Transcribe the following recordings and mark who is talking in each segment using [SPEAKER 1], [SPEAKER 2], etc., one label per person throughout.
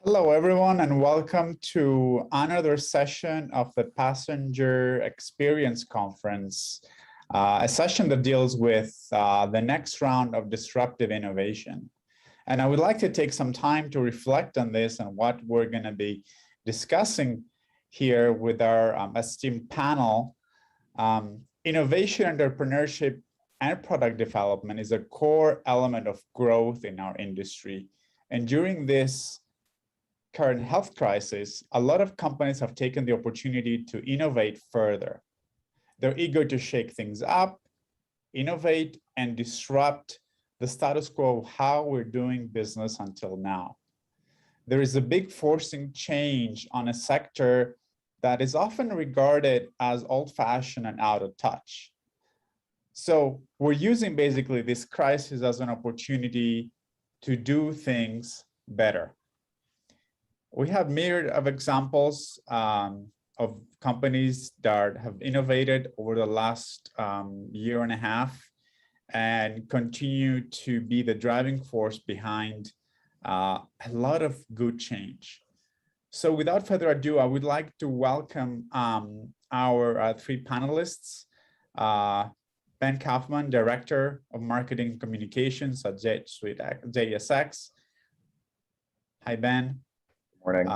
[SPEAKER 1] Hello, everyone, and welcome to another session of the Passenger Experience Conference, a session that deals with the next round of disruptive innovation. And I would like to take some time to reflect on this and what we're going to be discussing here with our esteemed panel. Innovation, entrepreneurship, and product development is a core element of growth in our industry. And during this current health crisis, a lot of companies have taken the opportunity to innovate further. They're eager to shake things up, innovate, and disrupt the status quo of how we're doing business until now. There is a big forcing change on a sector that is often regarded as old-fashioned and out of touch. So we're using basically this crisis as an opportunity to do things better. We have myriad of examples of companies that have innovated over the last year and a half and continue to be the driving force behind a lot of good change. So without further ado, I would like to welcome our three panelists. Ben Kaufman, Director of Marketing and Communications at JSX. Hi, Ben.
[SPEAKER 2] Morning.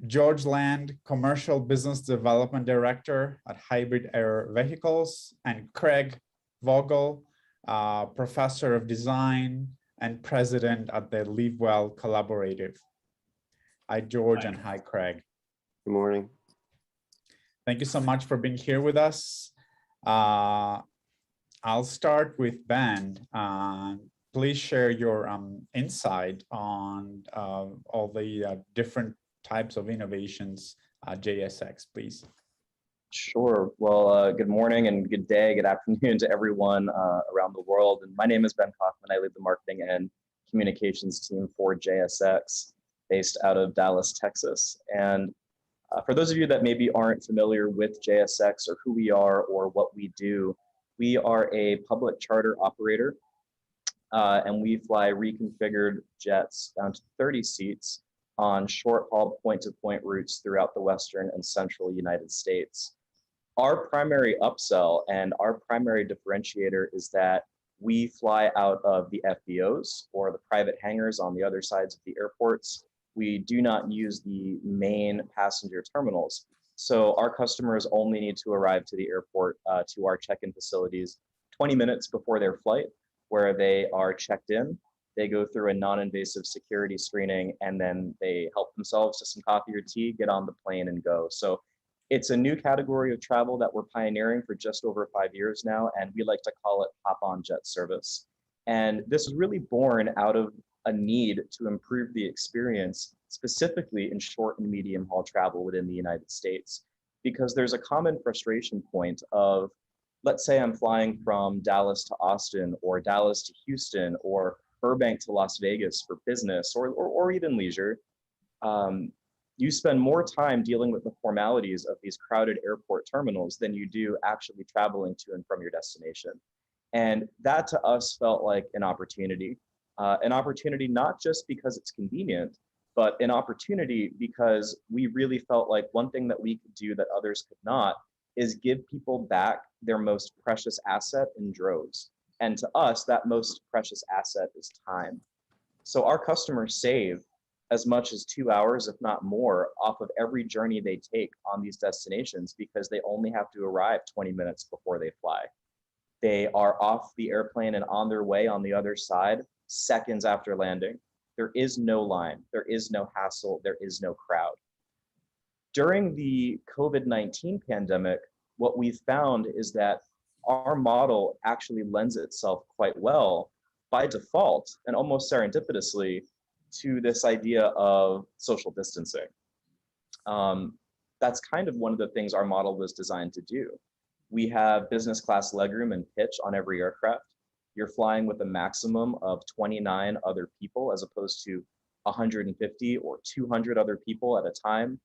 [SPEAKER 1] George Land, Commercial Business Development Director at Hybrid Air Vehicles, and Craig Vogel, Professor of Design and President at the Live Well Collaborative. Hi, George, and hi, Craig.
[SPEAKER 3] Good morning.
[SPEAKER 1] Thank you so much for being here with us. I'll start with Ben. Please share your insight on all the different types of innovations at JSX, please.
[SPEAKER 2] Sure. Well, good morning and good day, good afternoon to everyone around the world. And my name is Ben Kaufman. I lead the marketing and communications team for JSX, based out of Dallas, Texas. And for those of you that maybe aren't familiar with JSX or who we are or what we do, we are a public charter operator. And we fly reconfigured jets down to 30 seats on short-haul point-to-point routes throughout the Western and Central United States. Our primary upsell and our primary differentiator is that we fly out of the FBOs, or the private hangars on the other sides of the airports. We do not use the main passenger terminals. So our customers only need to arrive to the airport, to our check-in facilities 20 minutes before their flight, where they are checked in, they go through a non-invasive security screening, and then they help themselves to some coffee or tea, get on the plane and go. So it's a new category of travel that we're pioneering for just over 5 years now, and we like to call it hop-on jet service. And this is really born out of a need to improve the experience, specifically in short and medium haul travel within the United States, because there's a common frustration point of, let's say I'm flying from Dallas to Austin, or Dallas to Houston, or Burbank to Las Vegas for business, or even leisure. You spend more time dealing with the formalities of these crowded airport terminals than you do actually traveling to and from your destination. And that to us felt like an opportunity not just because it's convenient, but an opportunity because we really felt like one thing that we could do that others could not is give people back their most precious asset in droves. And to us, that most precious asset is time. So our customers save as much as 2 hours, if not more, off of every journey they take on these destinations because they only have to arrive 20 minutes before they fly. They are off the airplane and on their way on the other side seconds after landing. There is no line, there is no hassle, there is no crowd. During the COVID-19 pandemic, what we found is that our model actually lends itself quite well by default and almost serendipitously to this idea of social distancing. That's kind of one of the things our model was designed to do. We have business class legroom and pitch on every aircraft. You're flying with a maximum of 29 other people as opposed to 150 or 200 other people at a time.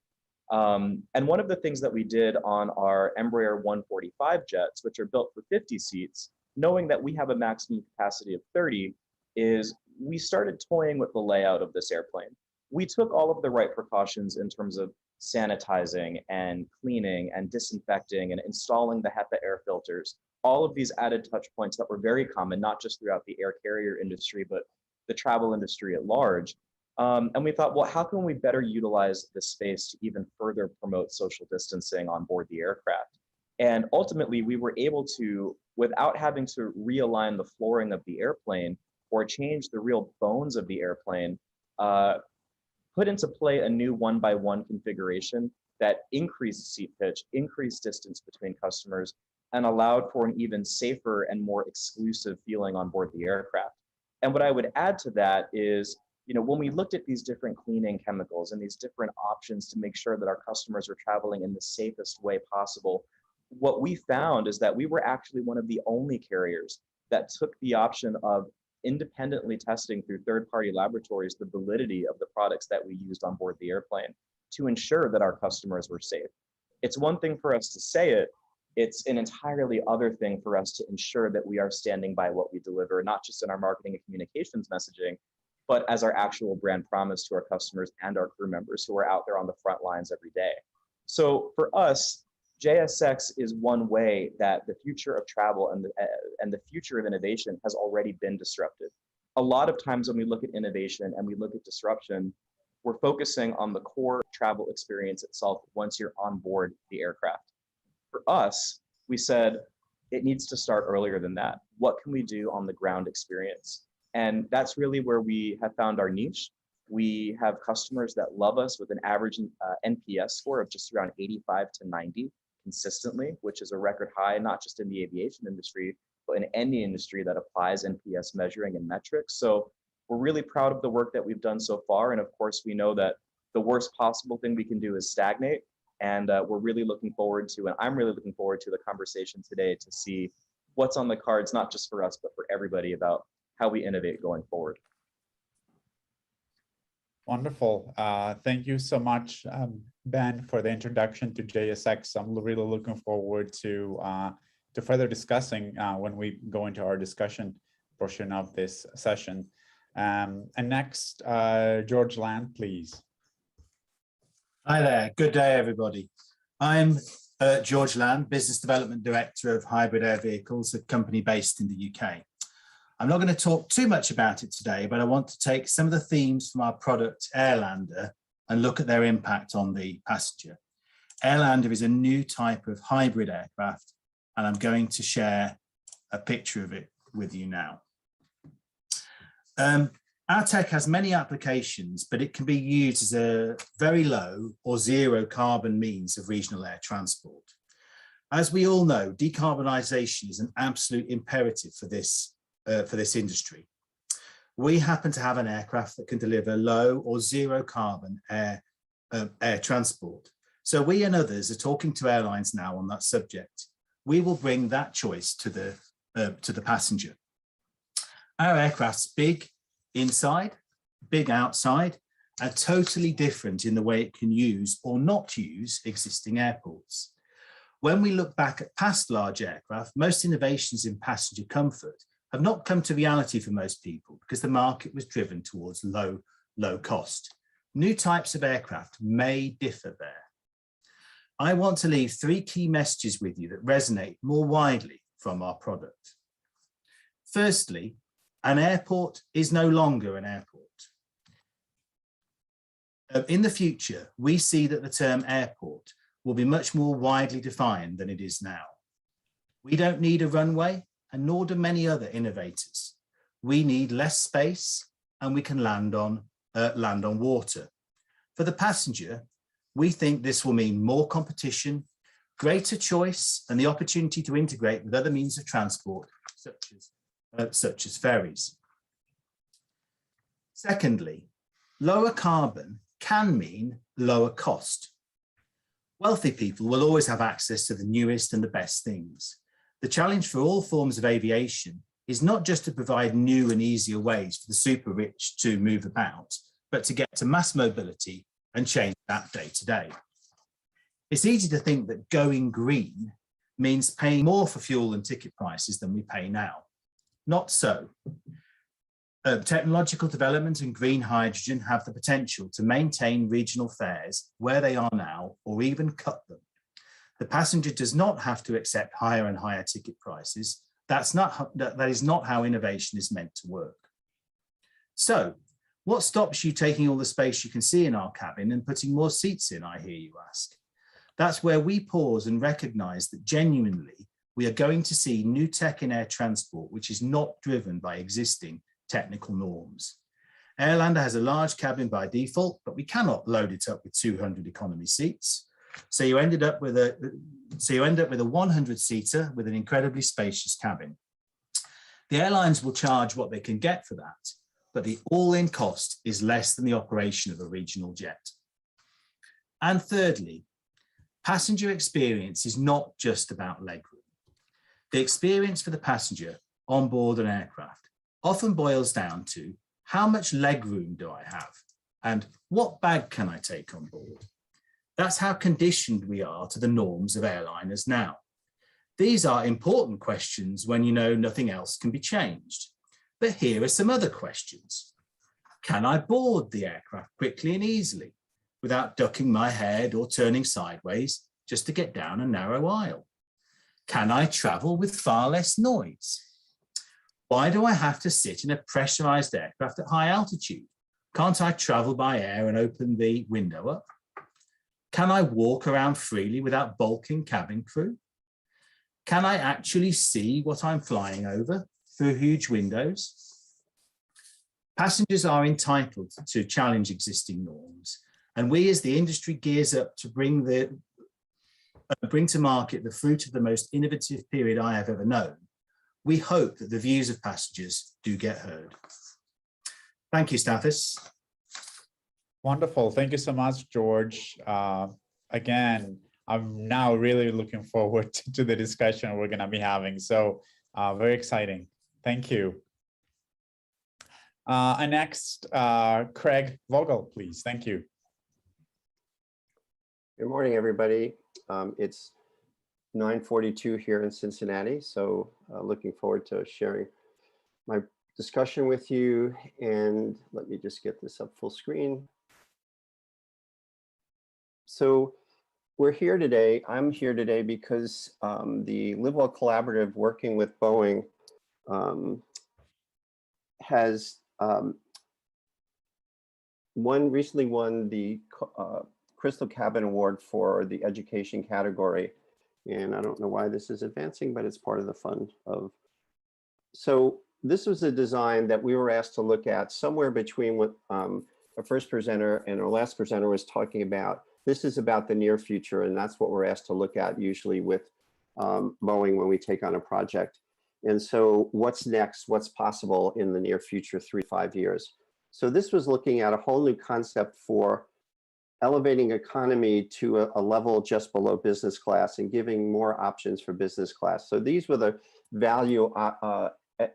[SPEAKER 2] And one of the things that we did on our Embraer 145 jets, which are built for 50 seats, knowing that we have a maximum capacity of 30, is we started toying with the layout of this airplane. we took all of the right precautions in terms of sanitizing and cleaning and disinfecting and installing the HEPA air filters, all of these added touch points that were very common, not just throughout the air carrier industry, but the travel industry at large. And we thought, well, how can we better utilize this space to even further promote social distancing on board the aircraft? And ultimately, we were able to, without having to realign the flooring of the airplane or change the real bones of the airplane, put into play a new 1-by-1 configuration that increased seat pitch, increased distance between customers, and allowed for an even safer and more exclusive feeling on board the aircraft. And what I would add to that is, when we looked at these different cleaning chemicals and these different options to make sure that our customers are traveling in the safest way possible, what we found is that we were actually one of the only carriers that took the option of independently testing through third-party laboratories the validity of the products that we used on board the airplane to ensure that our customers were safe. It's one thing for us to say it, it's an entirely other thing for us to ensure that we are standing by what we deliver, not just in our marketing and communications messaging, but as our actual brand promise to our customers and our crew members who are out there on the front lines every day. So for us, JSX is one way that the future of travel and the future of innovation has already been disrupted. A lot of times when we look at innovation and we look at disruption, we're focusing on the core travel experience itself once you're on board the aircraft. For us, we said it needs to start earlier than that. What can we do on the ground experience? And that's really where we have found our niche. We have customers that love us with an average NPS score of just around 85 to 90 consistently, which is a record high, not just in the aviation industry, but in any industry that applies NPS measuring and metrics. So we're really proud of the work that we've done so far. And of course, we know that the worst possible thing we can do is stagnate. And we're really looking forward to, and I'm really looking forward to the conversation today to see what's on the cards, not just for us, but for everybody about how we innovate going forward.
[SPEAKER 1] Wonderful. Thank you so much, Ben, for the introduction to JSX. I'm really looking forward to further discussing when we go into our discussion portion of this session. And next, George Land, please.
[SPEAKER 3] Hi there. Good day, everybody. I'm George Land, Business Development Director of Hybrid Air Vehicles, a company based in the UK. I'm not going to talk too much about it today, but I want to take some of the themes from our product, Airlander, and look at their impact on the passenger. Airlander is a new type of hybrid aircraft, and I'm going to share a picture of it with you now. Our tech has many applications, but it can be used as a very low or zero carbon means of regional air transport. As we all know, decarbonisation is an absolute imperative for this industry. We happen to have an aircraft that can deliver low or zero carbon air transport. So we and others are talking to airlines now on that subject. We will bring that choice to the passenger. Our aircraft's big inside, big outside, and totally different in the way it can use or not use existing airports. When we look back at past large aircraft, most innovations in passenger comfort have not come to reality for most people because the market was driven towards low cost. New types of aircraft may differ there. I want to leave 3 key messages with you that resonate more widely from our product. Firstly, an airport is no longer an airport. In the future, we see that the term airport will be much more widely defined than it is now. We don't need a runway, and nor do many other innovators. We need less space, and we can land on water. For the passenger, we think this will mean more competition, greater choice, and the opportunity to integrate with other means of transport, such as ferries. Secondly, lower carbon can mean lower cost. Wealthy people will always have access to the newest and the best things. The challenge for all forms of aviation is not just to provide new and easier ways for the super rich to move about, but to get to mass mobility and change that day to day. It's easy to think that going green means paying more for fuel and ticket prices than we pay now. Not so. Technological development and green hydrogen have the potential to maintain regional fares where they are now, or even cut them. The passenger does not have to accept higher and higher ticket prices. That is not how innovation is meant to work. So, what stops you taking all the space you can see in our cabin and putting more seats in, I hear you ask? That's where we pause and recognize that genuinely we are going to see new tech in air transport, which is not driven by existing technical norms. Airlander has a large cabin by default, but we cannot load it up with 200 economy seats. So you end up with a 100-seater with an incredibly spacious cabin. The airlines will charge what they can get for that, but the all-in cost is less than the operation of a regional jet. And thirdly, passenger experience is not just about legroom. The experience for the passenger on board an aircraft often boils down to how much legroom do I have and what bag can I take on board? That's how conditioned we are to the norms of airliners now. These are important questions when you know nothing else can be changed. But here are some other questions. Can I board the aircraft quickly and easily without ducking my head or turning sideways just to get down a narrow aisle? Can I travel with far less noise? Why do I have to sit in a pressurized aircraft at high altitude? Can't I travel by air and open the window up? Can I walk around freely without bulking cabin crew? Can I actually see what I'm flying over through huge windows? Passengers are entitled to challenge existing norms, and we as the industry gears up to bring to market the fruit of the most innovative period I have ever known, we hope that the views of passengers do get heard. Thank you, Stathis.
[SPEAKER 1] Wonderful. Thank you so much, George. Again, I'm now really looking forward to the discussion we're going to be having. So very exciting. Thank you. And next, Craig Vogel, please. Thank you.
[SPEAKER 4] Good morning, everybody. It's 9:42 here in Cincinnati, so looking forward to sharing my discussion with you. And let me just get this up full screen. So we're here today. I'm here today because the Live Well Collaborative, working with Boeing, has recently won the Crystal Cabin Award for the education category. And I don't know why this is advancing, but it's part of the fun of. So this was a design that we were asked to look at somewhere between what our first presenter and our last presenter was talking about. This is about the near future, and that's what we're asked to look at usually with Boeing when we take on a project. And so what's next? What's possible in the near future, 3 to 5 years? So this was looking at a whole new concept for elevating economy to a level just below business class and giving more options for business class. So these were the value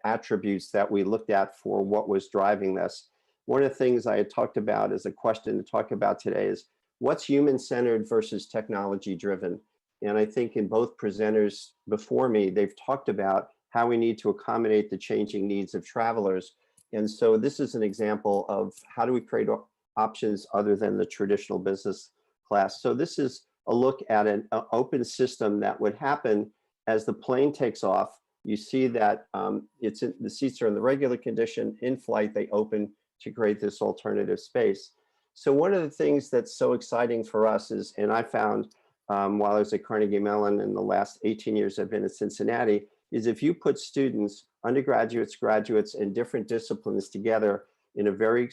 [SPEAKER 4] attributes that we looked at for what was driving this. One of the things I had talked about as a question to talk about today is what's human-centered versus technology-driven? And I think in both presenters before me, they've talked about how we need to accommodate the changing needs of travelers. And so this is an example of how do we create options other than the traditional business class. So this is a look at an open system that would happen as the plane takes off. You see that the seats are in the regular condition. In flight, they open to create this alternative space. So one of the things that's so exciting for us is, and I found while I was at Carnegie Mellon in the last 18 years I've been at Cincinnati, is if you put students, undergraduates, graduates, and different disciplines together in a very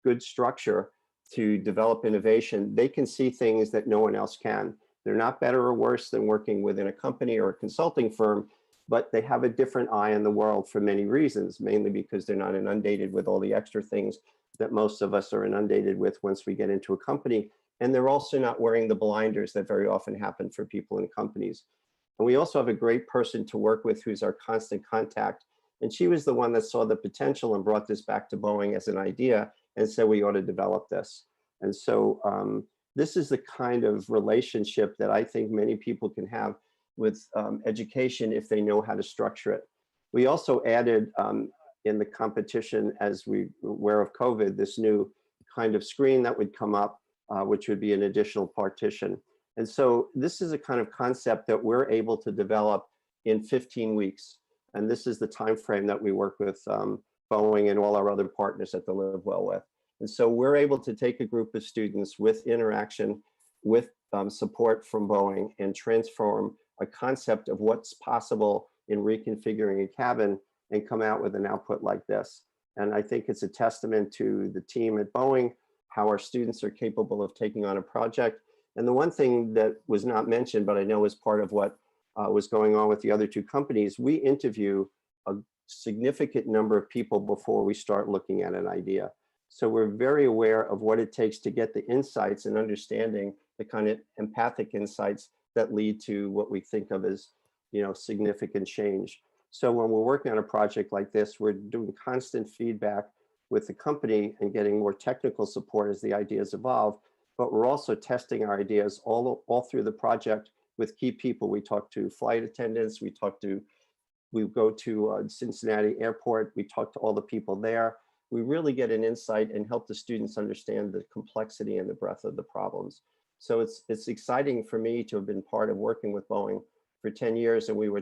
[SPEAKER 4] good structure to develop innovation, they can see things that no one else can. They're not better or worse than working within a company or a consulting firm, but they have a different eye on the world for many reasons, mainly because they're not inundated with all the extra things that most of us are inundated with once we get into a company. And they're also not wearing the blinders that very often happen for people in companies. And we also have a great person to work with who's our constant contact. And she was the one that saw the potential and brought this back to Boeing as an idea and said we ought to develop this. And so this is the kind of relationship that I think many people can have with education if they know how to structure it. We also added in the competition, as we were aware of COVID, this new kind of screen that would come up, which would be an additional partition. And so this is a kind of concept that we're able to develop in 15 weeks. And this is the time frame that we work with Boeing and all our other partners at the Live Well with. And so we're able to take a group of students with interaction, with support from Boeing, and transform a concept of what's possible in reconfiguring a cabin and come out with an output like this. And I think it's a testament to the team at Boeing, how our students are capable of taking on a project. And the one thing that was not mentioned, but I know is part of what was going on with the other two companies, we interview a significant number of people before we start looking at an idea. So we're very aware of what it takes to get the insights and understanding the kind of empathic insights that lead to what we think of as, significant change. So when we're working on a project like this, we're doing constant feedback with the company and getting more technical support as the ideas evolve, but we're also testing our ideas all through the project with key people. We talk to flight attendants, we go to Cincinnati Airport, we talk to all the people there. We really get an insight and help the students understand the complexity and the breadth of the problems. So it's exciting for me to have been part of working with Boeing for 10 years, and we were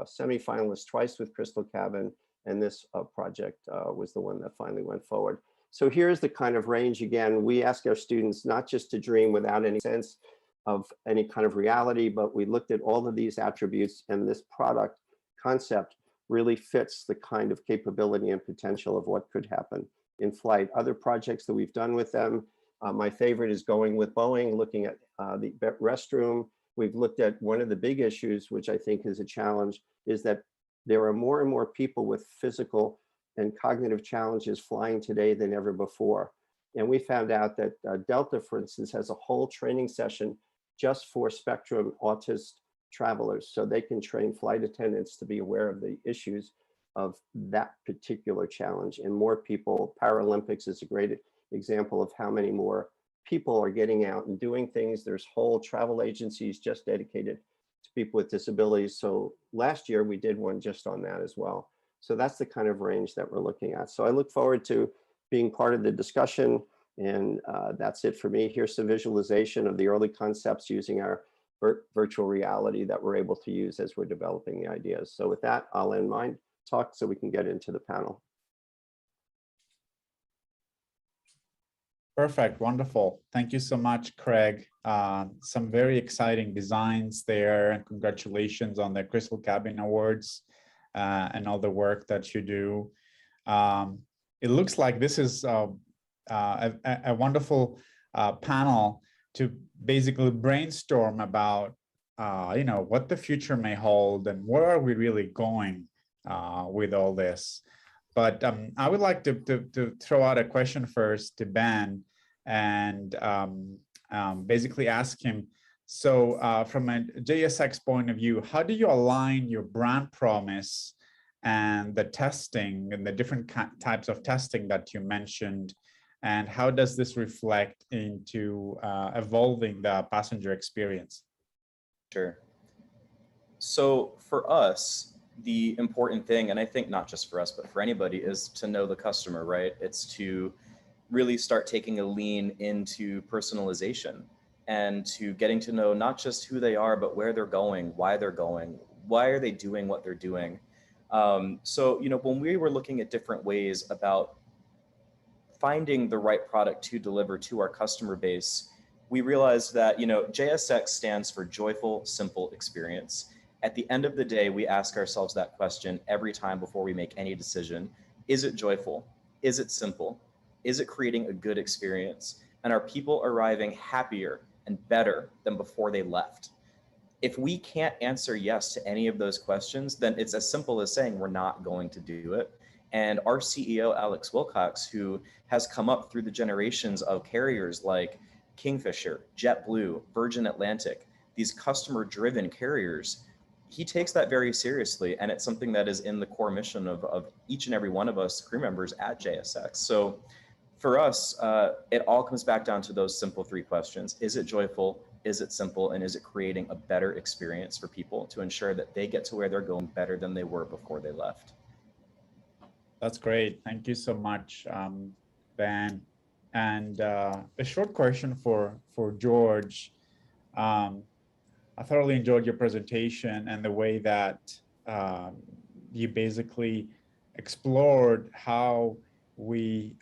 [SPEAKER 4] semi-finalists twice with Crystal Cabin, and this project was the one that finally went forward. So here's the kind of range. Again, we ask our students not just to dream without any sense of any kind of reality, but we looked at all of these attributes, and this product concept really fits the kind of capability and potential of what could happen in flight. Other projects that we've done with them, my favorite is going with Boeing, looking at the restroom. We've looked at one of the big issues, which I think is a challenge, is that there are more and more people with physical and cognitive challenges flying today than ever before. And we found out that Delta, for instance, has a whole training session just for spectrum autist travelers, so they can train flight attendants to be aware of the issues of that particular challenge. And more people, Paralympics is a great example of how many more people are getting out and doing things. There's whole travel agencies just dedicated to people with disabilities. So last year we did one just on that as well. So that's the kind of range that we're looking at. So I look forward to being part of the discussion, and that's it for me. Here's some visualization of the early concepts using our virtual reality that we're able to use as we're developing the ideas. So with that, I'll end my talk so we can get into the panel.
[SPEAKER 1] Perfect, wonderful. Thank you so much, Craig. Some very exciting designs there, and congratulations on the Crystal Cabin Awards and all the work that you do. It looks like this is a wonderful panel to basically brainstorm about what the future may hold and where are we really going with all this. But I would like to throw out a question first to Ben and basically ask him, so from a JSX point of view, how do you align your brand promise and the testing and the different types of testing that you mentioned, and how does this reflect into evolving the passenger experience?
[SPEAKER 2] Sure. So for us, the important thing, and I think not just for us, but for anybody, is to know the customer, right? It's to really start taking a lean into personalization and to getting to know not just who they are, but where they're going, why are they doing what they're doing. So, when we were looking at different ways about finding the right product to deliver to our customer base, we realized that, JSX stands for Joyful, Simple Experience. At the end of the day, we ask ourselves that question every time before we make any decision. Is it joyful? Is it simple? Is it creating a good experience? And are people arriving happier and better than before they left? If we can't answer yes to any of those questions, then it's as simple as saying we're not going to do it. And our CEO, Alex Wilcox, who has come up through the generations of carriers like Kingfisher, JetBlue, Virgin Atlantic, these customer-driven carriers, he takes that very seriously, and it's something that is in the core mission of each and every one of us crew members at JSX. So for us, it all comes back down to those simple three questions. Is it joyful? Is it simple? And is it creating a better experience for people to ensure that they get to where they're going better than they were before they left?
[SPEAKER 1] That's great. Thank you so much, Ben. And a short question for George. Um, I thoroughly enjoyed your presentation and the way that um, you basically explored how we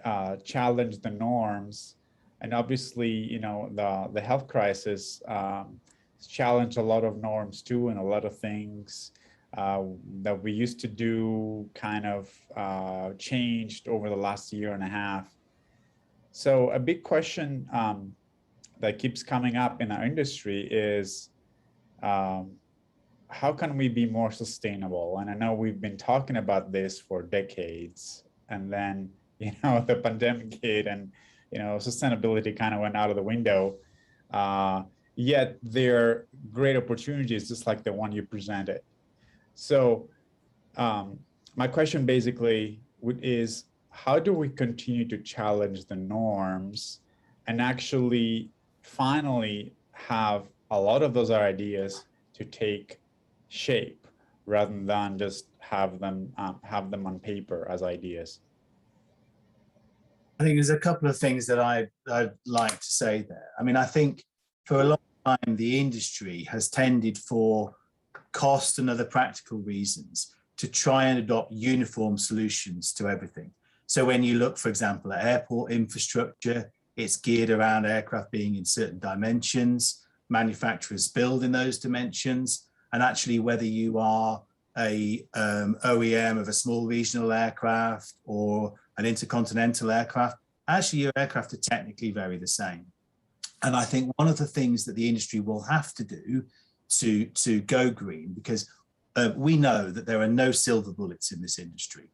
[SPEAKER 1] challenge the norms. And obviously, you know, the health crisis challenged a lot of norms too, and a lot of things that we used to do kind of changed over the last year and a half. So a big question that keeps coming up in our industry is um, how can we be more sustainable? And I know we've been talking about this for decades, and then you know the pandemic hit, and you know sustainability kind of went out of the window. Uh, Yet there are great opportunities, just like the one you presented. So um, my question basically is, how do we continue to challenge the norms and actually finally have a lot of those ideas to take shape rather than just have them on paper as ideas?
[SPEAKER 3] I think there's a couple of things that I'd like to say there. I mean, I think for a long time, the industry has tended, for cost and other practical reasons, to try and adopt uniform solutions to everything. So when you look, for example, at airport infrastructure, it's geared around aircraft being in certain dimensions, manufacturers build in those dimensions, and actually whether you are a OEM of a small regional aircraft or an intercontinental aircraft, actually your aircraft are technically very the same. And I think one of the things that the industry will have to do to go green, because we know that there are no silver bullets in this industry.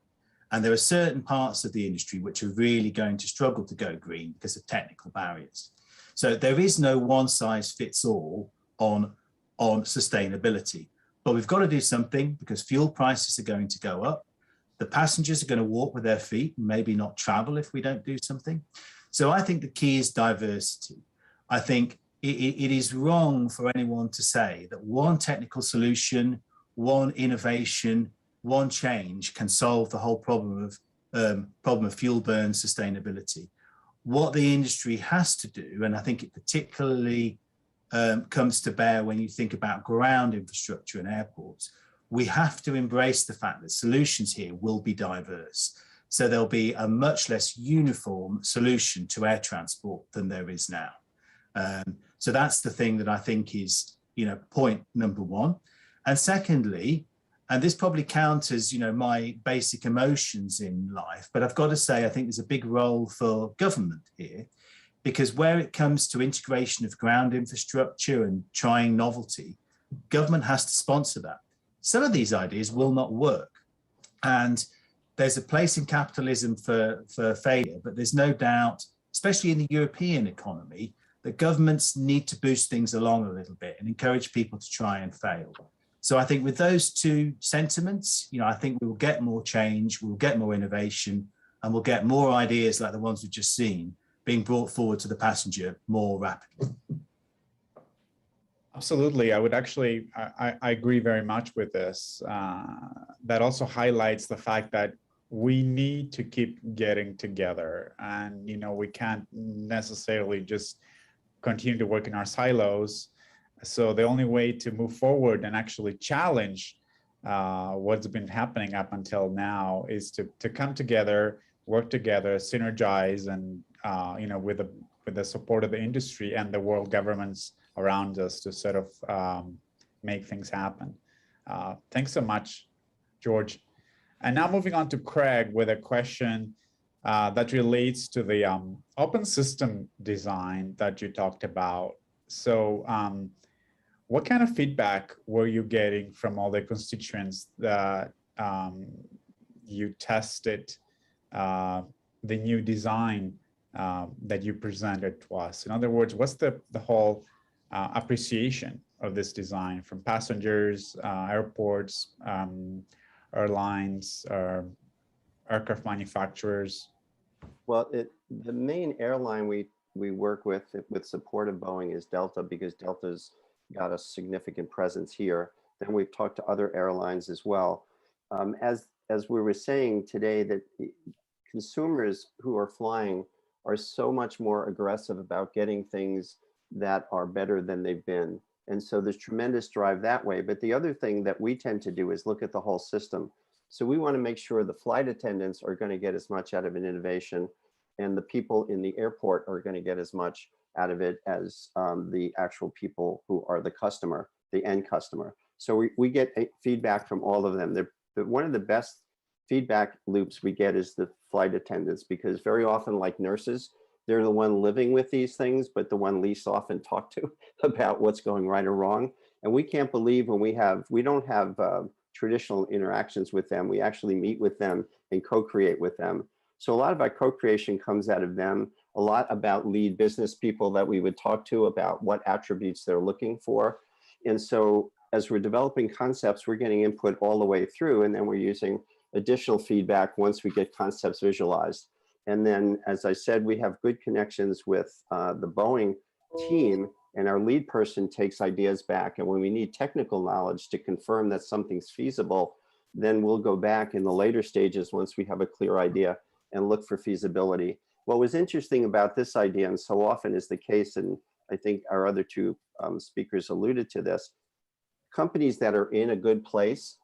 [SPEAKER 3] And there are certain parts of the industry which are really going to struggle to go green because of technical barriers. So there is no one size fits all on sustainability. But we've got to do something because fuel prices are going to go up. The passengers are going to walk with their feet and maybe not travel if we don't do something. So I think the key is diversity. I think it is wrong for anyone to say that one technical solution, one innovation, one change can solve the whole problem of fuel burn sustainability. What the industry has to do, and I think it particularly comes to bear when you think about ground infrastructure and airports, we have to embrace the fact that solutions here will be diverse. So there'll be a much less uniform solution to air transport than there is now. So that's the thing that I think is, you know, point number one. And secondly, and this probably counters, you know, my basic emotions in life, but I've got to say, I think there's a big role for government here, because where it comes to integration of ground infrastructure and trying novelty, government has to sponsor that. Some of these ideas will not work. And there's a place in capitalism for failure, but there's no doubt, especially in the European economy, that governments need to boost things along a little bit and encourage people to try and fail. So I think with those two sentiments, you know, I think we will get more change, we'll get more innovation, and we'll get more ideas like the ones we've just seen being brought forward to the passenger more rapidly.
[SPEAKER 1] Absolutely. I would actually, I agree very much with this. That also highlights the fact that we need to keep getting together, and, you know, we can't necessarily just continue to work in our silos. So the only way to move forward and actually challenge what's been happening up until now is to come together, work together, synergize, and you know, with the support of the industry and the world governments around us to sort of make things happen. Thanks so much, George. And now moving on to Craig with a question that relates to the open system design that you talked about. So what kind of feedback were you getting from all the constituents that you tested the new design that you presented to us? In other words, what's the whole appreciation of this design from passengers, airports, airlines, aircraft manufacturers?
[SPEAKER 4] Well, the main airline we work with support of Boeing is Delta, because Delta's got a significant presence here. Then we've talked to other airlines as well. As as we were saying today, that consumers who are flying are so much more aggressive about getting things that are better than they've been. And so there's tremendous drive that way. But the other thing that we tend to do is look at the whole system. So we want to make sure the flight attendants are going to get as much out of an innovation, and the people in the airport are going to get as much out of it as the actual people who are the customer, the end customer. So we get feedback from all of them. One of the best feedback loops we get is the flight attendants, because very often, like nurses, they're the one living with these things, but the one least often talked to about what's going right or wrong. And we can't believe when we don't have traditional interactions with them. We actually meet with them and co-create with them. So a lot of our co-creation comes out of them, a lot about lead business people that we would talk to about what attributes they're looking for. And so as we're developing concepts, we're getting input all the way through, and then we're using additional feedback once we get concepts visualized. And then, as I said, we have good connections with the Boeing team, and our lead person takes ideas back. And when we need technical knowledge to confirm that something's feasible, then we'll go back in the later stages once we have a clear idea and look for feasibility. What was interesting about this idea, and so often is the case, and I think our other two speakers alluded to this, companies that are in a good place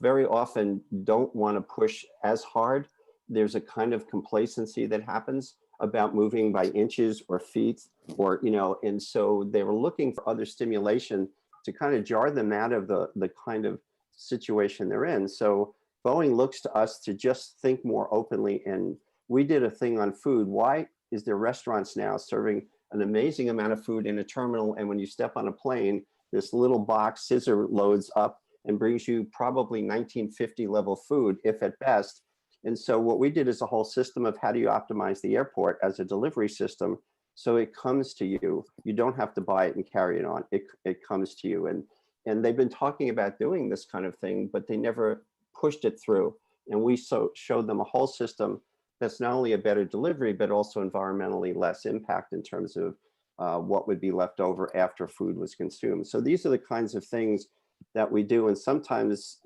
[SPEAKER 4] very often don't want to push as hard. There's a kind of complacency that happens about moving by inches or feet, or, and so they were looking for other stimulation to kind of jar them out of the kind of situation they're in. So Boeing looks to us to just think more openly. And we did a thing on food. Why is there restaurants now serving an amazing amount of food in a terminal, and when you step on a plane, this little box scissor loads up and brings you probably 1950 level food, if at best. And so what we did is a whole system of how do you optimize the airport as a delivery system so it comes to you. You don't have to buy it and carry it on. It comes to you. And they've been talking about doing this kind of thing, but they never pushed it through. And we showed them a whole system that's not only a better delivery, but also environmentally less impact in terms of what would be left over after food was consumed. So these are the kinds of things that we do. And sometimes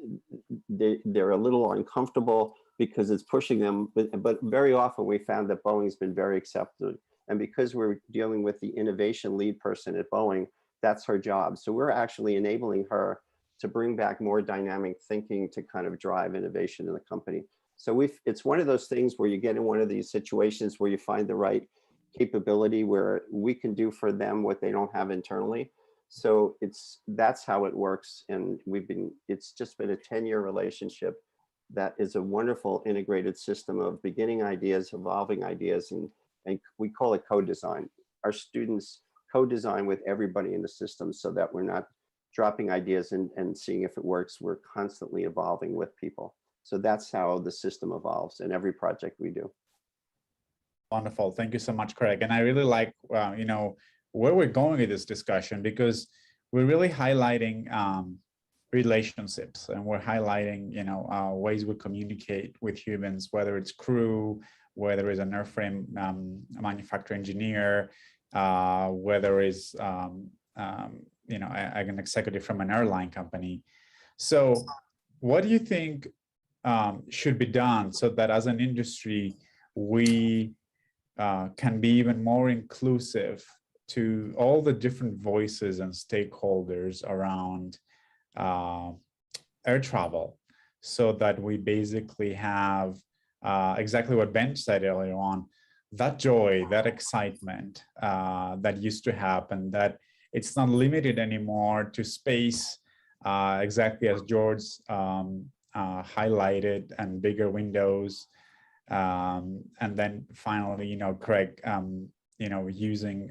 [SPEAKER 4] they're a little uncomfortable because it's pushing them, but very often we found that Boeing's been very accepting. And because we're dealing with the innovation lead person at Boeing, that's her job. So we're actually enabling her to bring back more dynamic thinking to kind of drive innovation in the company. So it's one of those things where you get in one of these situations where you find the right capability where we can do for them what they don't have internally. So that's how it works. And it's just been a 10-year relationship that is a wonderful integrated system of beginning ideas, evolving ideas, and we call it co-design. Our students co-design with everybody in the system so that we're not dropping ideas and seeing if it works. We're constantly evolving with people. So that's how the system evolves in every project we do.
[SPEAKER 1] Wonderful. Thank you so much, Craig. And I really like, where we're going with this discussion, because we're really highlighting relationships, and we're highlighting, ways we communicate with humans, whether it's crew, whether it's an airframe manufacturer engineer, whether it's, an executive from an airline company. So what do you think should be done so that as an industry, we can be even more inclusive to all the different voices and stakeholders around air travel, so that we basically have exactly what Ben said earlier on, that joy, that excitement that used to happen, that it's not limited anymore to space, exactly as George highlighted, and bigger windows. And then finally, Craig, using,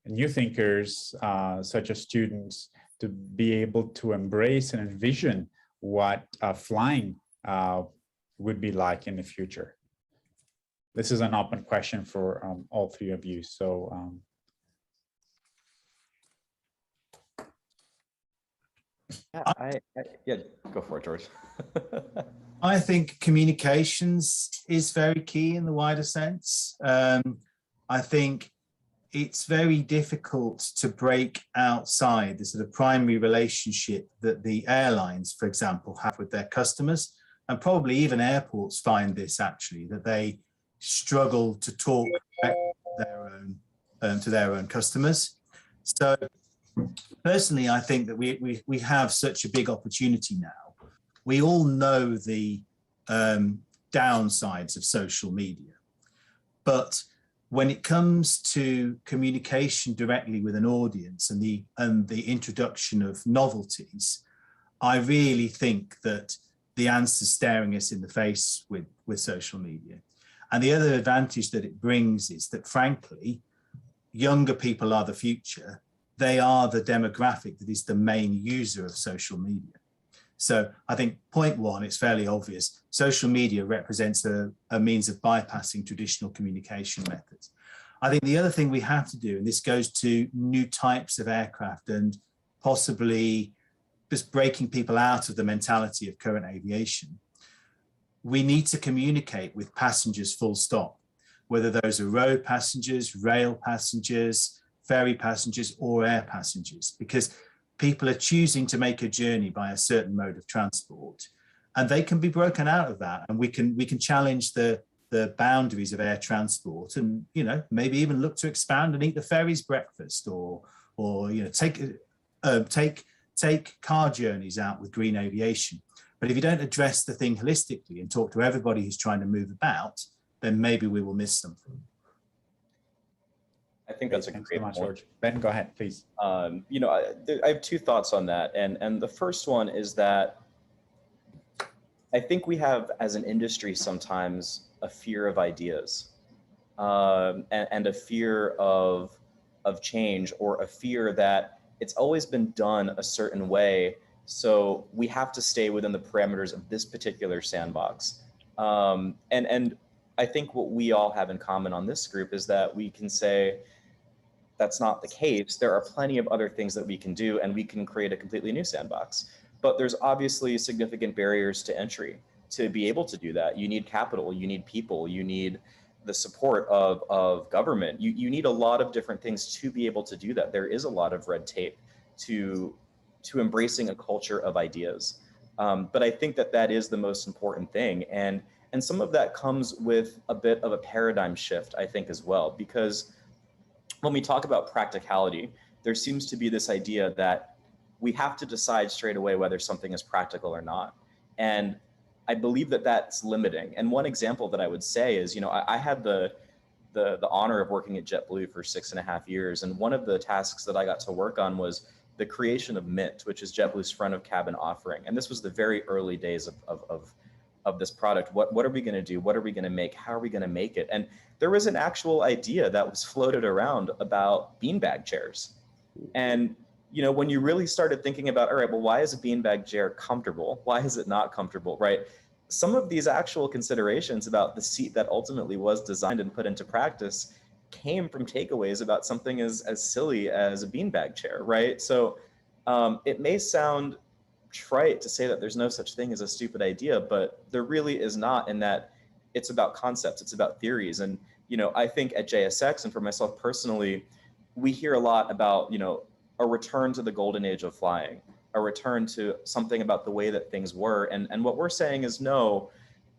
[SPEAKER 1] new thinkers, such as students, to be able to embrace and envision what flying would be like in the future. This is an open question for all three of you. So,
[SPEAKER 2] Yeah, go for it, George.
[SPEAKER 3] I think communications is very key in the wider sense. I think it's very difficult to break outside the sort of primary relationship that the airlines, for example, have with their customers, and probably even airports find this actually, that they struggle to talk to their own customers. So personally, I think that we have such a big opportunity now. We all know the downsides of social media, but when it comes to communication directly with an audience and the introduction of novelties, I really think that the answer's staring us in the face with social media. And the other advantage that it brings is that, frankly, younger people are the future. They are the demographic that is the main user of social media. So I think point one, it's fairly obvious. Social media represents a means of bypassing traditional communication methods. I think the other thing we have to do, and this goes to new types of aircraft and possibly just breaking people out of the mentality of current aviation, we need to communicate with passengers full stop, whether those are road passengers, rail passengers, ferry passengers, or air passengers, because people are choosing to make a journey by a certain mode of transport, and they can be broken out of that, and we can challenge the boundaries of air transport, and maybe even look to expand and eat the ferry's breakfast, or take car journeys out with green aviation. But if you don't address the thing holistically and talk to everybody who's trying to move about, then maybe we will miss something.
[SPEAKER 2] I think that's a great point.
[SPEAKER 1] George. Ben, go ahead, please.
[SPEAKER 2] I have two thoughts on that. And the first one is that I think we have, as an industry, sometimes a fear of ideas and a fear of change, or a fear that it's always been done a certain way. So we have to stay within the parameters of this particular sandbox. And I think what we all have in common on this group is that we can say, that's not the case. There are plenty of other things that we can do, and we can create a completely new sandbox. But there's obviously significant barriers to entry to be able to do that. You need capital, you need people, you need the support of government. You need a lot of different things to be able to do that. There is a lot of red tape to embracing a culture of ideas. But I think that is the most important thing. And some of that comes with a bit of a paradigm shift, I think, as well, because when we talk about practicality, there seems to be this idea that we have to decide straight away whether something is practical or not. And I believe that that's limiting. And one example that I would say is, I had the honor of working at JetBlue for 6.5 years. And one of the tasks that I got to work on was the creation of Mint, which is JetBlue's front of cabin offering. And this was the very early days of this product. What are we going to do? What are we going to make? How are we going to make it? And there was an actual idea that was floated around about beanbag chairs. And when you really started thinking about, all right, well, why is a beanbag chair comfortable? Why is it not comfortable, right? Some of these actual considerations about the seat that ultimately was designed and put into practice came from takeaways about something as silly as a beanbag chair, right? So it may sound trite to say that there's no such thing as a stupid idea, but there really is not, in that it's about concepts, it's about theories. And, I think at JSX, and for myself personally, we hear a lot about, a return to the golden age of flying, a return to something about the way that things were. And what we're saying is, no,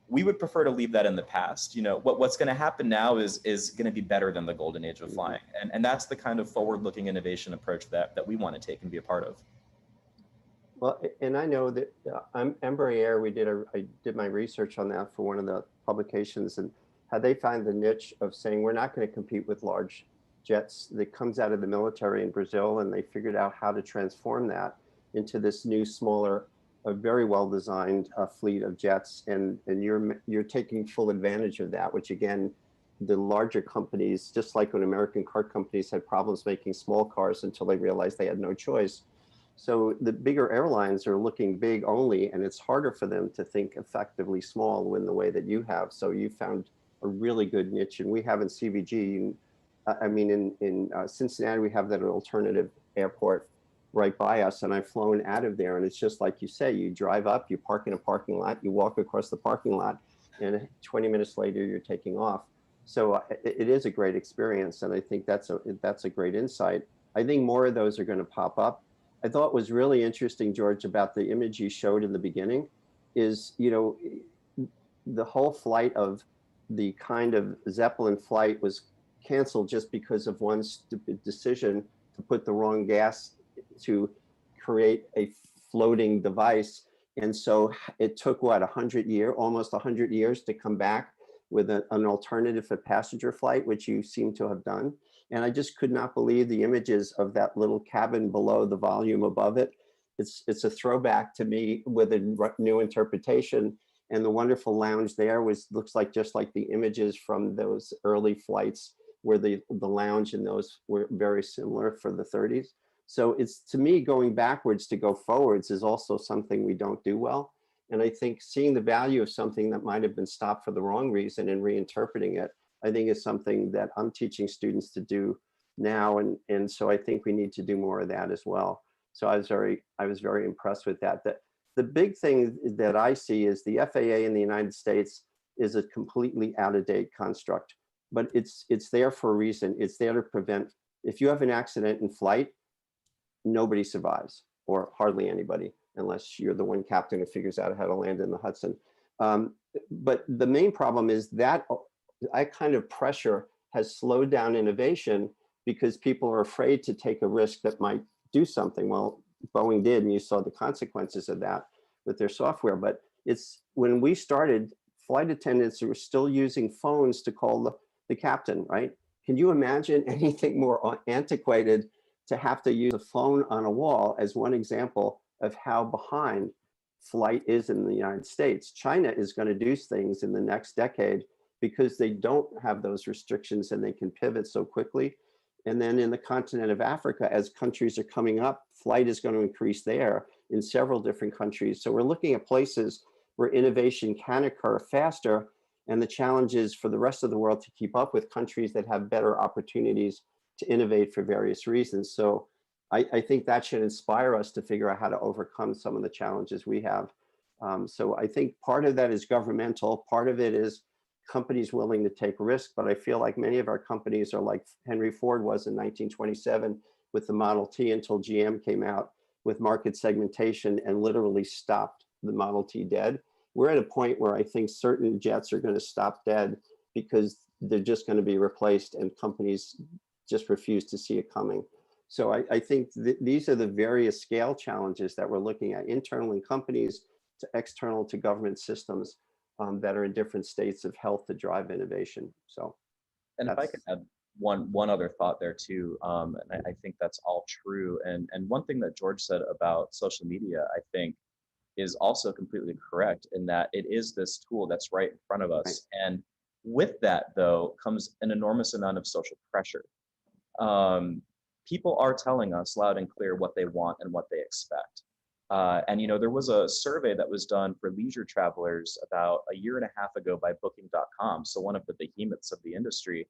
[SPEAKER 2] we would prefer to leave that in the past. What's going to happen now is going to be better than the golden age of flying. And that's the kind of forward-looking innovation approach that we want to take and be a part of.
[SPEAKER 4] Well, and I know that Embraer, I did my research on that for one of the publications, and how they find the niche of saying, we're not going to compete with large jets that comes out of the military in Brazil, and they figured out how to transform that into this new, smaller, a very well-designed fleet of jets, and you're taking full advantage of that, which again, the larger companies, just like when American car companies had problems making small cars until they realized they had no choice. So the bigger airlines are looking big only, and it's harder for them to think effectively small in the way that you have. So you found a really good niche, and we have in CVG, in Cincinnati, we have that alternative airport right by us, and I've flown out of there, and it's just like you say, you drive up, you park in a parking lot, you walk across the parking lot, and 20 minutes later, you're taking off. So it is a great experience, and I think that's a great insight. I think more of those are going to pop up. I thought was really interesting, George, about the image you showed in the beginning, is, you know, the whole flight of the kind of Zeppelin flight was canceled just because of one stupid decision to put the wrong gas to create a floating device. And so it took what, almost 100 years to come back with an alternative for passenger flight, which you seem to have done. And I just could not believe the images of that little cabin below the volume above it. It's a throwback to me with a new interpretation. And the wonderful lounge there looks like just like the images from those early flights where the lounge and those were very similar for the 30s. So it's, to me, going backwards to go forwards is also something we don't do well. And I think seeing the value of something that might have been stopped for the wrong reason and reinterpreting it, I think is something that I'm teaching students to do now. And so I think we need to do more of that as well. So I was very impressed with that. The big thing that I see is the FAA in the United States is a completely out of date construct, but it's there for a reason. It's there to prevent, if you have an accident in flight, nobody survives, or hardly anybody, unless you're the one captain who figures out how to land in the Hudson. But the main problem is that kind of pressure has slowed down innovation because people are afraid to take a risk that might do something. Well, Boeing did, and you saw the consequences of that with their software. But it's, when we started, flight attendants were still using phones to call the captain, right? Can you imagine anything more antiquated to have to use a phone on a wall as one example of how behind flight is in the United States? China is going to do things in the next decade because they don't have those restrictions and they can pivot so quickly. And then in the continent of Africa, as countries are coming up, flight is going to increase there in several different countries. So we're looking at places where innovation can occur faster. And the challenge is for the rest of the world to keep up with countries that have better opportunities to innovate for various reasons. So I think that should inspire us to figure out how to overcome some of the challenges we have. So I think part of that is governmental, part of it is companies willing to take risks, but I feel like many of our companies are like Henry Ford was in 1927 with the Model T, until GM came out with market segmentation and literally stopped the Model T dead. We're at a point where I think certain jets are going to stop dead because they're just going to be replaced and companies just refuse to see it coming. So I think these are the various scale challenges that we're looking at, internal in companies to external to government systems that are in different states of health to drive innovation. So,
[SPEAKER 2] and if I could add one other thought there too, and I think that's all true. And one thing that George said about social media, I think, is also completely correct in that it is this tool that's right in front of us. Right. And with that, though, comes an enormous amount of social pressure. People are telling us loud and clear what they want and what they expect. And, you know, there was a survey that was done for leisure travelers about a year and a half ago by booking.com. So one of the behemoths of the industry.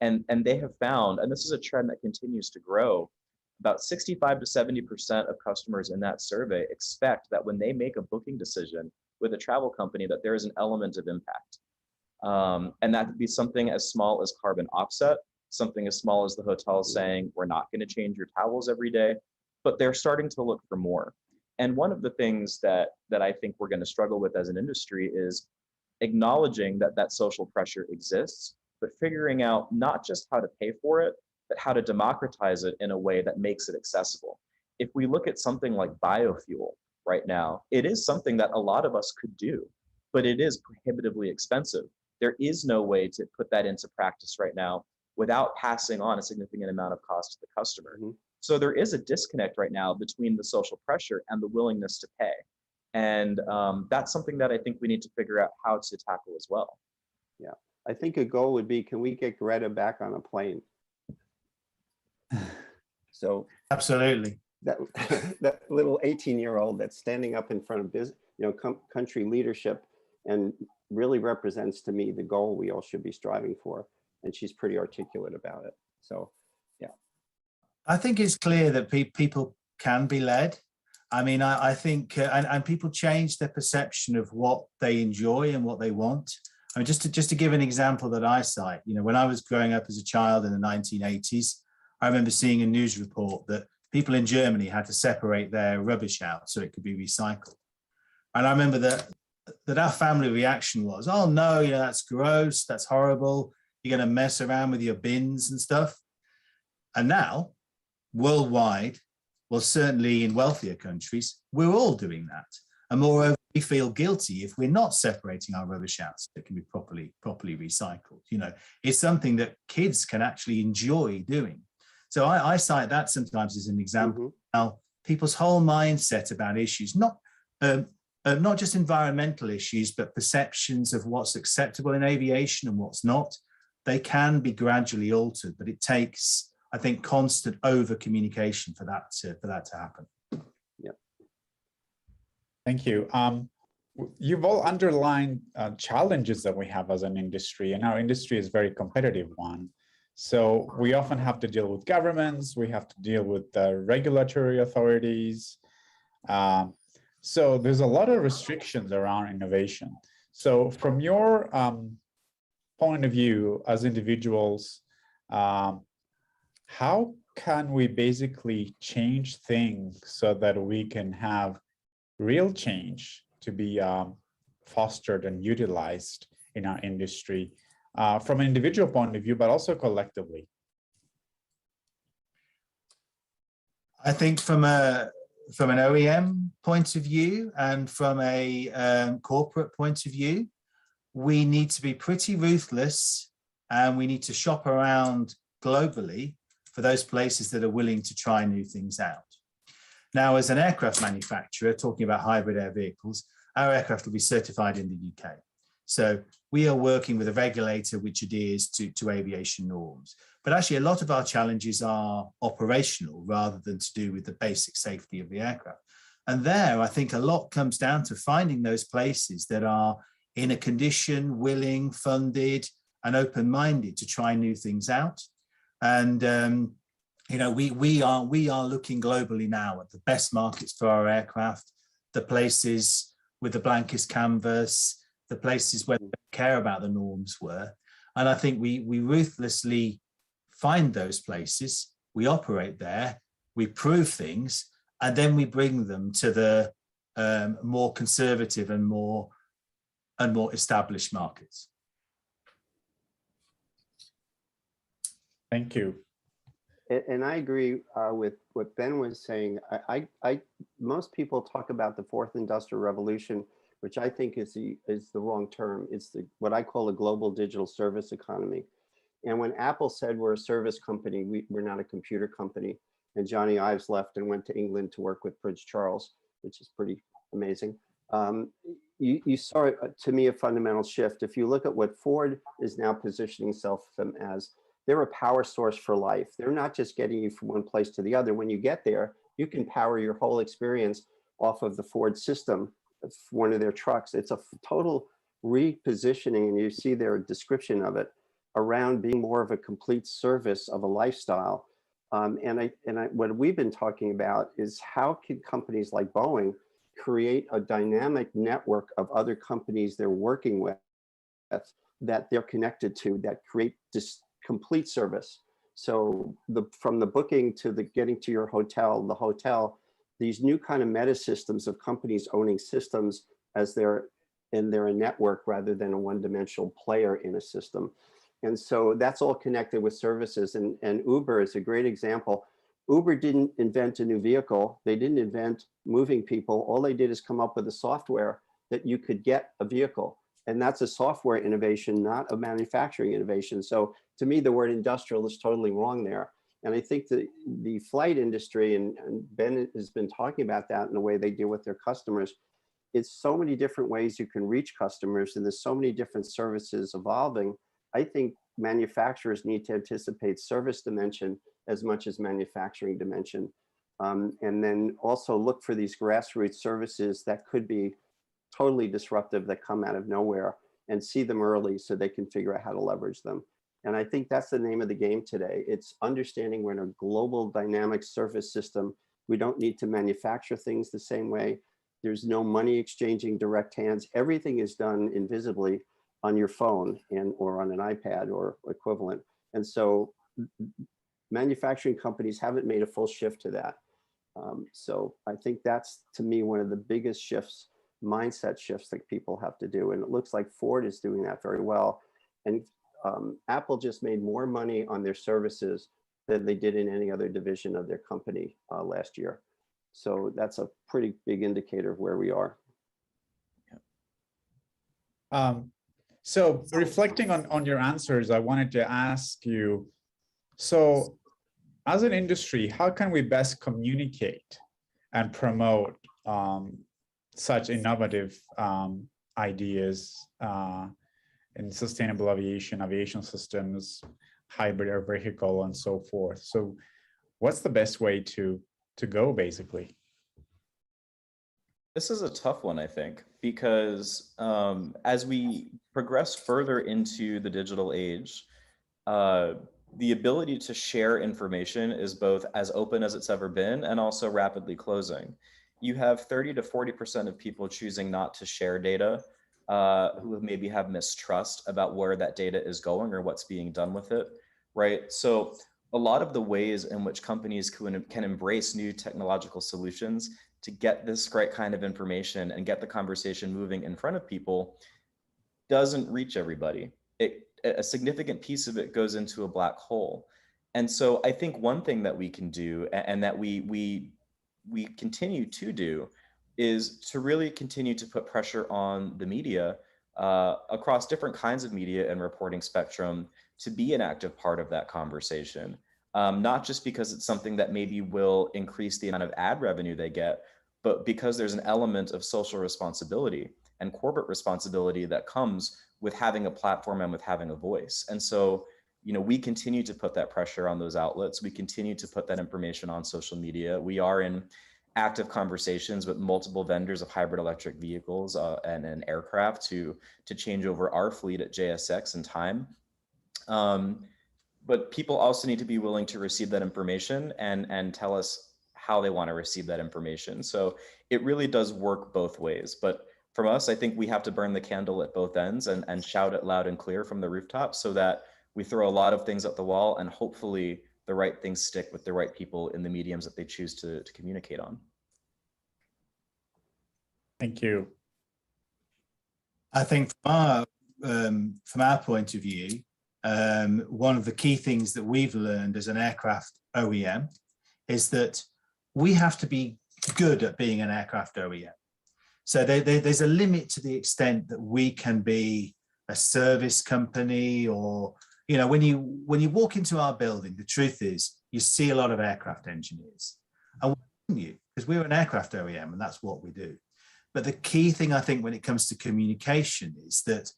[SPEAKER 2] And they have found, and this is a trend that continues to grow, about 65 to 70% of customers in that survey expect that when they make a booking decision with a travel company, that there is an element of impact. And that could be something as small as carbon offset, something as small as the hotel saying, we're not going to change your towels every day, but they're starting to look for more. And one of the things that I think we're going to struggle with as an industry is acknowledging that that social pressure exists, but figuring out not just how to pay for it, but how to democratize it in a way that makes it accessible. If we look at something like biofuel right now, it is something that a lot of us could do, but it is prohibitively expensive. There is no way to put that into practice right now without passing on a significant amount of cost to the customer. Mm-hmm. So there is a disconnect right now between the social pressure and the willingness to pay. And that's something that I think we need to figure out how to tackle as well.
[SPEAKER 4] Yeah, I think a goal would be, can we get Greta back on a plane? So
[SPEAKER 3] absolutely,
[SPEAKER 4] that little 18-year-old that's standing up in front of business, country leadership, and really represents to me the goal we all should be striving for. And she's pretty articulate about it. So, yeah.
[SPEAKER 3] I think it's clear that people can be led. I mean, I think, and people change their perception of what they enjoy and what they want. I mean, just to give an example that I cite, when I was growing up as a child in the 1980s, I remember seeing a news report that people in Germany had to separate their rubbish out so it could be recycled. And I remember that that our family reaction was, oh no, that's gross, that's horrible, you're going to mess around with your bins and stuff. And now, worldwide, well, certainly in wealthier countries, we're all doing that. And moreover, we feel guilty if we're not separating our rubbish out so it can be properly recycled. It's something that kids can actually enjoy doing. So I cite that sometimes as an example how people's whole mindset about issues, not just environmental issues, but perceptions of what's acceptable in aviation and what's not, they can be gradually altered, but it takes, I think, constant over communication for that to happen.
[SPEAKER 4] Yep.
[SPEAKER 1] Thank you. You've all underlined challenges that we have as an industry, and our industry is a very competitive one. So we often have to deal with governments, we have to deal with the regulatory authorities. So there's a lot of restrictions around innovation. So from your point of view as individuals, how can we basically change things so that we can have real change to be fostered and utilized in our industry from an individual point of view, but also collectively?
[SPEAKER 3] I think from an OEM point of view and from a corporate point of view, we need to be pretty ruthless, and we need to shop around globally for those places that are willing to try new things out. Now, as an aircraft manufacturer, talking about hybrid air vehicles, our aircraft will be certified in the UK. So we are working with a regulator which adheres to aviation norms. But actually, a lot of our challenges are operational rather than to do with the basic safety of the aircraft. And there, I think a lot comes down to finding those places that are in a condition, willing, funded, and open-minded to try new things out. And we are looking globally now at the best markets for our aircraft, the places with the blankest canvas, the places where they care about the norms were. And I think we ruthlessly find those places, we operate there, we prove things, and then we bring them to the more conservative and more established markets.
[SPEAKER 1] Thank you.
[SPEAKER 4] And I agree with what Ben was saying. Most people talk about the fourth industrial revolution, which I think is the wrong term. It's what I call a global digital service economy. And when Apple said we're a service company, we're not a computer company. And Johnny Ives left and went to England to work with Prince Charles, which is pretty amazing. You saw, to me, a fundamental shift. If you look at what Ford is now positioning itself as, they're a power source for life. They're not just getting you from one place to the other. When you get there, you can power your whole experience off of the Ford system, one of their trucks. It's a total repositioning, and you see their description of it, around being more of a complete service of a lifestyle. What we've been talking about is how can companies like Boeing create a dynamic network of other companies they're working with that they're connected to, that create this complete service. So from the booking to the getting to your hotel, the hotel, these new kind of meta systems of companies owning systems as they're a network rather than a one-dimensional player in a system. And so that's all connected with services. And Uber is a great example. Uber didn't invent a new vehicle. They didn't invent moving people. All they did is come up with a software that you could get a vehicle. And that's a software innovation, not a manufacturing innovation. So to me, the word industrial is totally wrong there. And I think that the flight industry, and Ben has been talking about that in the way they deal with their customers, it's so many different ways you can reach customers, and there's so many different services evolving. I think manufacturers need to anticipate service dimension as much as manufacturing dimension. And then also look for these grassroots services that could be totally disruptive, that come out of nowhere, and see them early so they can figure out how to leverage them. And I think that's the name of the game today. It's understanding we're in a global dynamic service system. We don't need to manufacture things the same way. There's no money exchanging direct hands. Everything is done invisibly on your phone or on an iPad or equivalent. And so manufacturing companies haven't made a full shift to that. So I think that's, to me, one of the biggest shifts mindset shifts that people have to do. And it looks like Ford is doing that very well. And Apple just made more money on their services than they did in any other division of their company last year. So that's a pretty big indicator of where we are.
[SPEAKER 1] So reflecting on your answers, I wanted to ask you, so as an industry, how can we best communicate and promote such innovative ideas in sustainable aviation systems, hybrid air vehicle, and so forth? So what's the best way to go, basically?
[SPEAKER 2] This is a tough one, I think, because as we progress further into the digital age, the ability to share information is both as open as it's ever been and also rapidly closing. You have 30 to 40% of people choosing not to share data, who maybe have mistrust about where that data is going or what's being done with it, right? So a lot of the ways in which companies can embrace new technological solutions to get this right kind of information and get the conversation moving in front of people doesn't reach everybody. A significant piece of it goes into a black hole. And so I think one thing that we can do, and that we continue to do, is to really continue to put pressure on the media across different kinds of media and reporting spectrum to be an active part of that conversation. Not just because it's something that maybe will increase the amount of ad revenue they get, but because there's an element of social responsibility and corporate responsibility that comes with having a platform and with having a voice. And so, you know, we continue to put that pressure on those outlets. We continue to put that information on social media. We are in active conversations with multiple vendors of hybrid electric vehicles and aircraft to change over our fleet at JSX in time. But people also need to be willing to receive that information and tell us how they want to receive that information. So it really does work both ways. But from us, I think we have to burn the candle at both ends and shout it loud and clear from the rooftop so that we throw a lot of things at the wall and hopefully the right things stick with the right people in the mediums that they choose to communicate on.
[SPEAKER 1] Thank you.
[SPEAKER 3] I think from our point of view, one of the key things that we've learned as an aircraft OEM is that we have to be good at being an aircraft OEM. So there's a limit to the extent that we can be a service company, or, you know, when you walk into our building, the truth is you see a lot of aircraft engineers, and why wouldn't you? Because we're an aircraft OEM and that's what we do. But the key thing, I think, when it comes to communication is that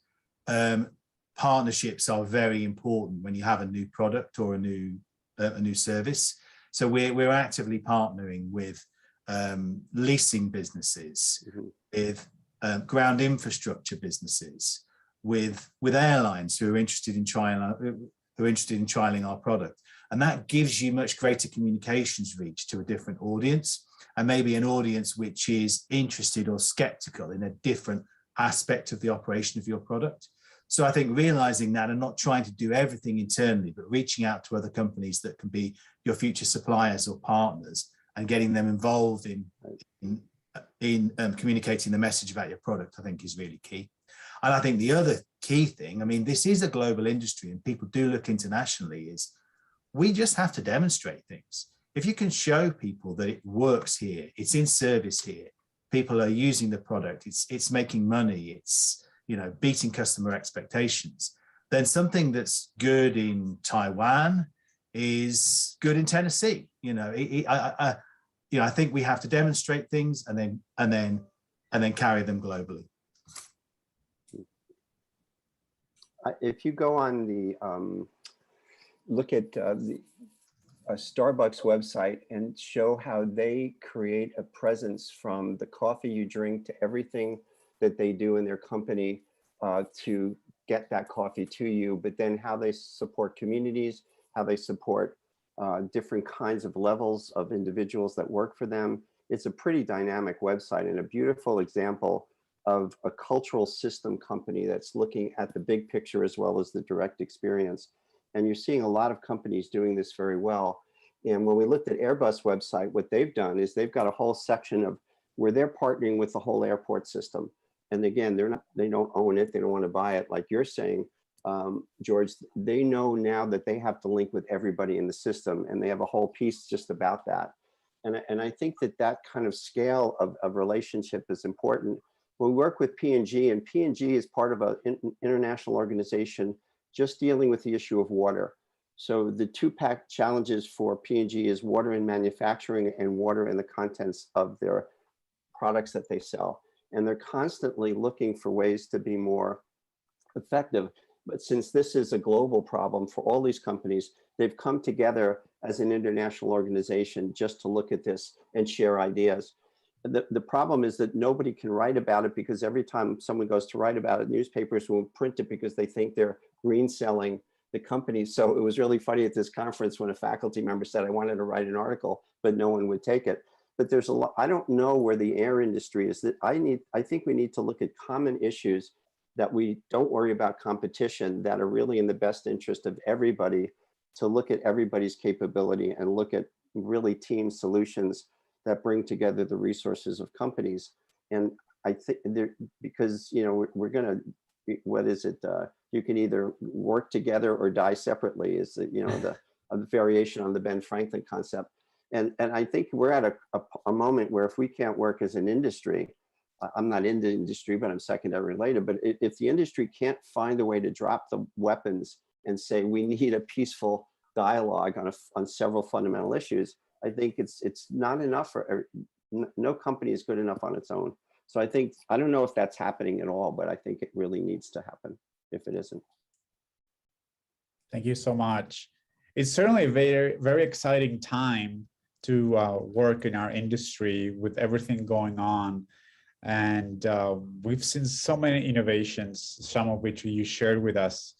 [SPEAKER 3] partnerships are very important when you have a new product or a new service. So we're actively partnering with leasing businesses, with ground infrastructure businesses, with airlines who are interested in trialing our product, and that gives you much greater communications reach to a different audience, and maybe an audience which is interested or skeptical in a different aspect of the operation of your product. So I think realizing that and not trying to do everything internally, but reaching out to other companies that can be your future suppliers or partners and getting them involved in communicating the message about your product, I think is really key. And I think the other key thing, I mean, this is a global industry and people do look internationally, is we just have to demonstrate things. If you can show people that it works here, it's in service here, people are using the product, it's making money, it's, you know, beating customer expectations, then something that's good in Taiwan is good in Tennessee. You know, I think we have to demonstrate things and then carry them globally.
[SPEAKER 4] If you go on the look at the Starbucks website and show how they create a presence from the coffee you drink to everything that they do in their company to get that coffee to you, but then how they support communities, how they support different kinds of levels of individuals that work for them. It's a pretty dynamic website and a beautiful example of a cultural system company that's looking at the big picture as well as the direct experience. And you're seeing a lot of companies doing this very well. And when we looked at Airbus website, what they've done is they've got a whole section of where they're partnering with the whole airport system. And again, they don't own it. They don't want to buy it. Like you're saying, George, they know now that they have to link with everybody in the system, and they have a whole piece just about that. And I think that kind of scale of relationship is important. When we work with P&G, and P&G is part of an international organization just dealing with the issue of water. So the two-pack challenges for P&G is water in manufacturing and water in the contents of their products that they sell. And they're constantly looking for ways to be more effective. But since this is a global problem for all these companies, they've come together as an international organization just to look at this and share ideas. The problem is that nobody can write about it, because every time someone goes to write about it, newspapers won't print it because they think they're green selling the company. So it was really funny at this conference when a faculty member said, I wanted to write an article, but no one would take it. But there's a lot, I don't know where the air industry is. That I think we need to look at common issues, that we don't worry about competition, that are really in the best interest of everybody, to look at everybody's capability and look at really team solutions that bring together the resources of companies. And I think because, you know, we're gonna, what is it? You can either work together or die separately, is the, you know, a variation on the Ben Franklin concept. And I think we're at a moment where if we can't work as an industry, I'm not in the industry, but I'm secondary related, but if the industry can't find a way to drop the weapons and say, we need a peaceful dialogue on several fundamental issues, I think it's not enough for, no company is good enough on its own. So I think, I don't know if that's happening at all, but I think it really needs to happen if it isn't.
[SPEAKER 1] Thank you so much. It's certainly a very, very exciting time to work in our industry with everything going on. And we've seen so many innovations, some of which you shared with us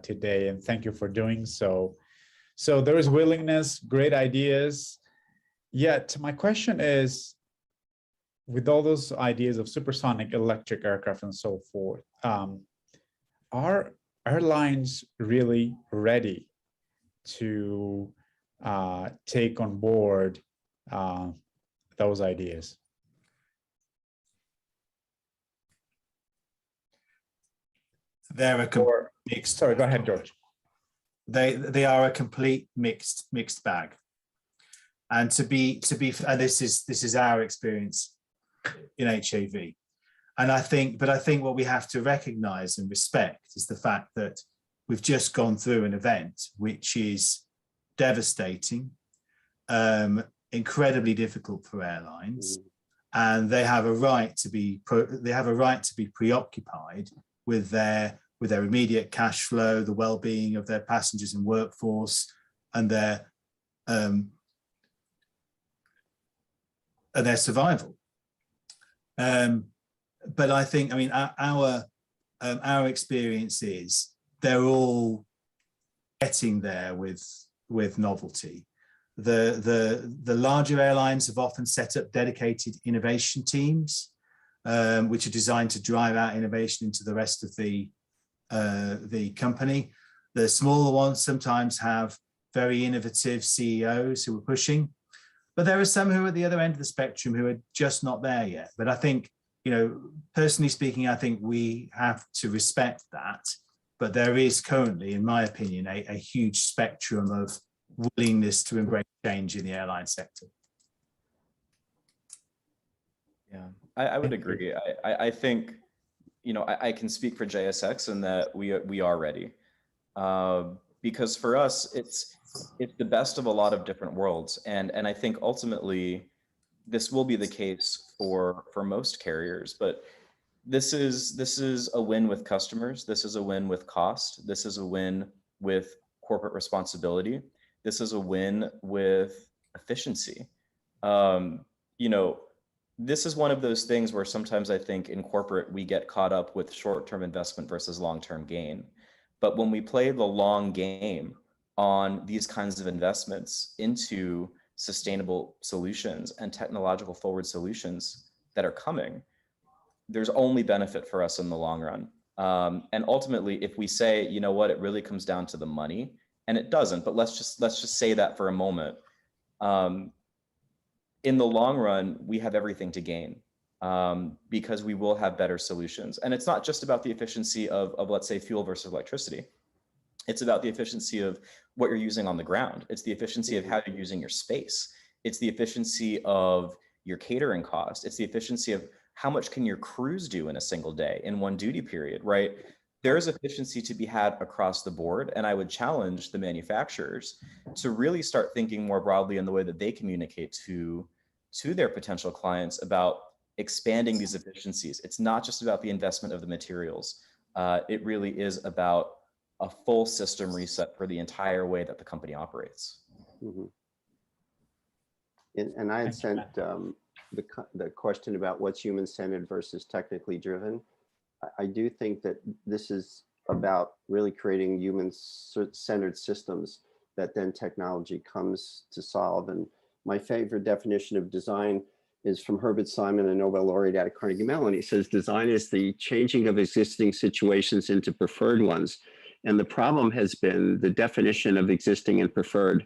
[SPEAKER 1] today, and thank you for doing so. So there is willingness, great ideas. Yet my question is, with all those ideas of supersonic electric aircraft and so forth, are airlines really ready to take on board those ideas?
[SPEAKER 3] They're a mixed.
[SPEAKER 1] Sorry, go ahead, George.
[SPEAKER 3] They are a complete mixed bag. And and this is our experience in HAV. And I think what we have to recognize and respect is the fact that we've just gone through an event which is devastating, incredibly difficult for airlines, and they have a right to be preoccupied with their immediate cash flow, the well-being of their passengers and workforce, and their survival. But I think, I mean, our experience is they're all getting there with novelty. The larger airlines have often set up dedicated innovation teams, which are designed to drive out innovation into the rest of the company. The smaller ones sometimes have very innovative CEOs who are pushing, but there are some who are at the other end of the spectrum who are just not there yet. But I think, you know, personally speaking, I think we have to respect that. But there is currently, in my opinion, a huge spectrum of willingness to embrace change in the airline sector.
[SPEAKER 2] Yeah, I would agree. I think, you know, I can speak for JSX in that we are ready, because for us it's the best of a lot of different worlds, and I think ultimately this will be the case for most carriers. But this is a win with customers. This is a win with cost. This is a win with corporate responsibility. This is a win with efficiency. You know, this is one of those things where sometimes I think in corporate, we get caught up with short-term investment versus long-term gain. But when we play the long game on these kinds of investments into sustainable solutions and technological forward solutions that are coming, there's only benefit for us in the long run. And ultimately, if we say, you know what, it really comes down to the money, and it doesn't, but let's just say that for a moment. in the long run, we have everything to gain because we will have better solutions. And it's not just about the efficiency of let's say, fuel versus electricity. It's about the efficiency of what you're using on the ground. It's the efficiency of how you're using your space. It's the efficiency of your catering cost. It's the efficiency of how much can your crews do in a single day in one duty period, right? There is efficiency to be had across the board. And I would challenge the manufacturers to really start thinking more broadly in the way that they communicate to their potential clients about expanding these efficiencies. It's not just about the investment of the materials. It really is about a full system reset for the entire way that the company operates.
[SPEAKER 4] Mm-hmm. And I had sent the question about what's human-centered versus technically driven. I do think that this is about really creating human-centered systems that then technology comes to solve. And my favorite definition of design is from Herbert Simon, a Nobel laureate at Carnegie Mellon. He says, design is the changing of existing situations into preferred ones. And the problem has been the definition of existing and preferred.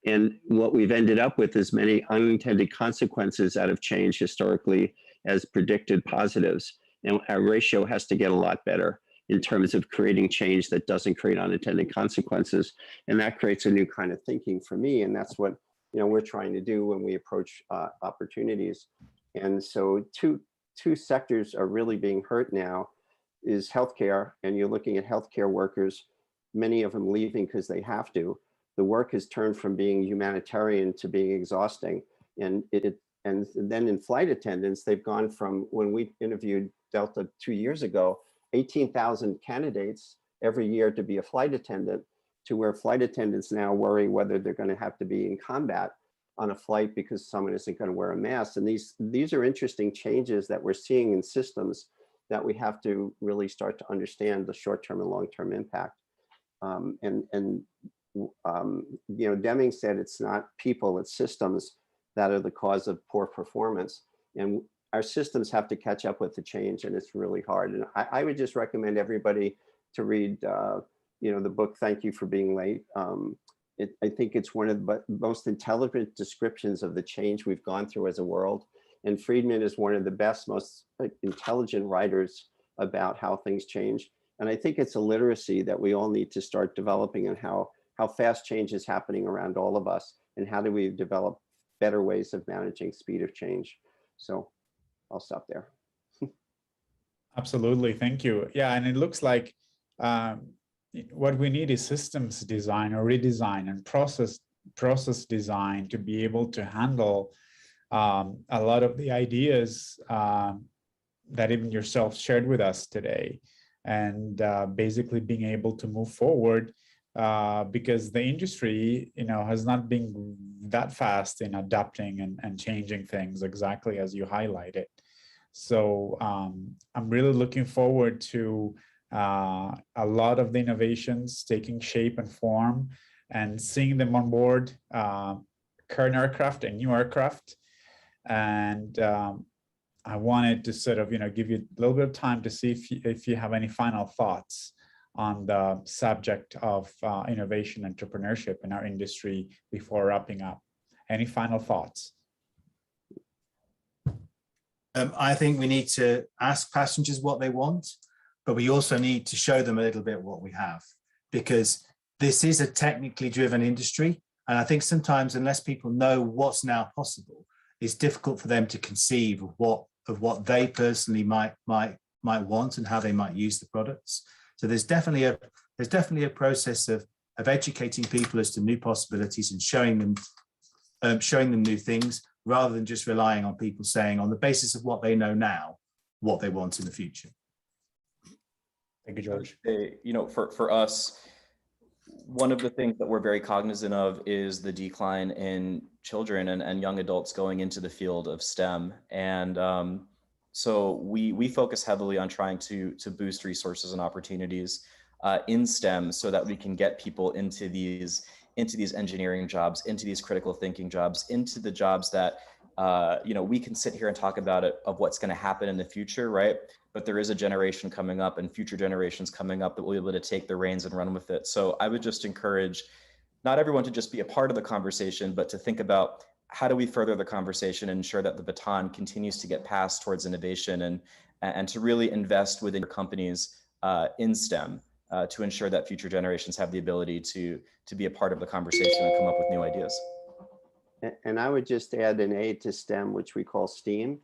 [SPEAKER 4] And what we've ended up with is many unintended consequences out of change historically as predicted positives. And our ratio has to get a lot better in terms of creating change that doesn't create unintended consequences. And that creates a new kind of thinking for me. And that's what we're trying to do when we approach opportunities. And so two sectors are really being hurt now is healthcare. And you're looking at healthcare workers, many of them leaving because they have to. The work has turned from being humanitarian to being exhausting. And then in flight attendants, they've gone from, when we interviewed Delta 2 years ago, 18,000 candidates every year to be a flight attendant, to where flight attendants now worry whether they're going to have to be in combat on a flight because someone isn't going to wear a mask. And these are interesting changes that we're seeing in systems that we have to really start to understand the short-term and long-term impact. Deming said it's not people, it's systems that are the cause of poor performance. And our systems have to catch up with the change, and it's really hard. And I would just recommend everybody to read the book, Thank You for Being Late. I think it's one of the most intelligent descriptions of the change we've gone through as a world. And Friedman is one of the best, most intelligent writers about how things change. And I think it's a literacy that we all need to start developing, and how fast change is happening around all of us, and how do we develop better ways of managing speed of change. So I'll stop there.
[SPEAKER 1] Absolutely, thank you. Yeah, and it looks like what we need is systems design or redesign and process design to be able to handle a lot of the ideas that even yourself shared with us today, and basically being able to move forward because the industry, has not been that fast in adapting and changing things exactly as you highlighted. So I'm really looking forward to a lot of the innovations taking shape and form and seeing them on board current aircraft and new aircraft. And I wanted to sort of, give you a little bit of time to see if you have any final thoughts on the subject of innovation entrepreneurship in our industry before wrapping up. Any final thoughts?
[SPEAKER 3] I think we need to ask passengers what they want, but we also need to show them a little bit what we have, because this is a technically driven industry. And I think sometimes, unless people know what's now possible, it's difficult for them to conceive of what they personally might want and how they might use the products. So there's definitely a process of educating people as to new possibilities and showing them new things, rather than just relying on people saying, on the basis of what they know now, what they want in the future.
[SPEAKER 1] Thank you, George.
[SPEAKER 2] For us, one of the things that we're very cognizant of is the decline in children and young adults going into the field of STEM. And so we focus heavily on trying to boost resources and opportunities in STEM so that we can get people into these engineering jobs, into these critical thinking jobs, into the jobs that, we can sit here and talk about it, of what's going to happen in the future, right? But there is a generation coming up and future generations coming up that will be able to take the reins and run with it. So I would just encourage not everyone to just be a part of the conversation, but to think about how do we further the conversation and ensure that the baton continues to get passed towards innovation, and to really invest within your companies in STEM to ensure that future generations have the ability to be a part of the conversation and come up with new ideas.
[SPEAKER 4] And I would just add an A to STEM, which we call STEAM,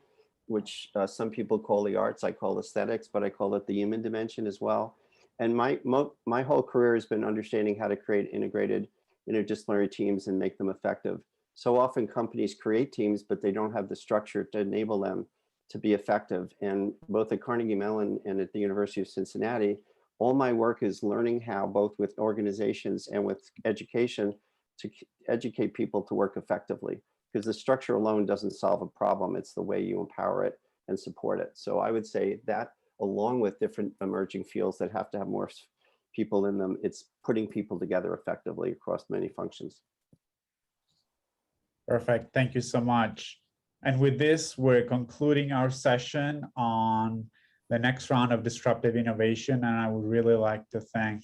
[SPEAKER 4] which some people call the arts, I call aesthetics, but I call it the human dimension as well. And my whole career has been understanding how to create integrated interdisciplinary teams and make them effective. So often companies create teams, but they don't have the structure to enable them to be effective. And both at Carnegie Mellon and at the University of Cincinnati, all my work is learning how, both with organizations and with education, to educate people to work effectively, because the structure alone doesn't solve a problem. It's the way you empower it and support it. So I would say that, along with different emerging fields that have to have more people in them, it's putting people together effectively across many functions.
[SPEAKER 1] Perfect. Thank you so much. And with this, we're concluding our session on the next round of disruptive innovation. And I would really like to thank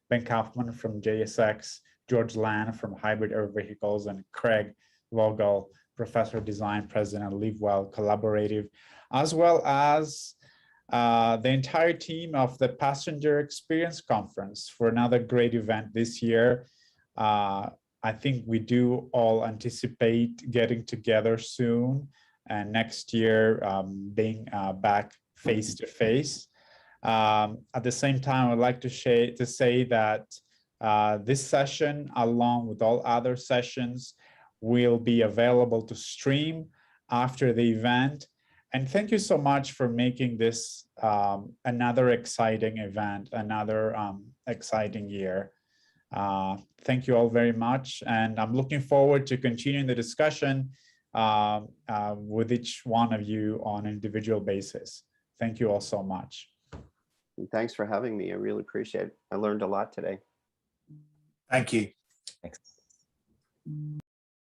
[SPEAKER 1] Ben Kaufman from JSX, George Land from Hybrid Air Vehicles, and Craig Vogel, Professor of Design, President of LiveWell Collaborative, as well as the entire team of the Passenger Experience Conference for another great event this year. I think we do all anticipate getting together soon, and next year being back face to face. At the same time, I'd like to say that this session, along with all other sessions, will be available to stream after the event. And thank you so much for making this another exciting event, another exciting year. Thank you all very much. And I'm looking forward to continuing the discussion with each one of you on an individual basis. Thank you all so much.
[SPEAKER 4] And thanks for having me. I really appreciate it. I learned a lot today.
[SPEAKER 3] Thank you.
[SPEAKER 2] Thanks.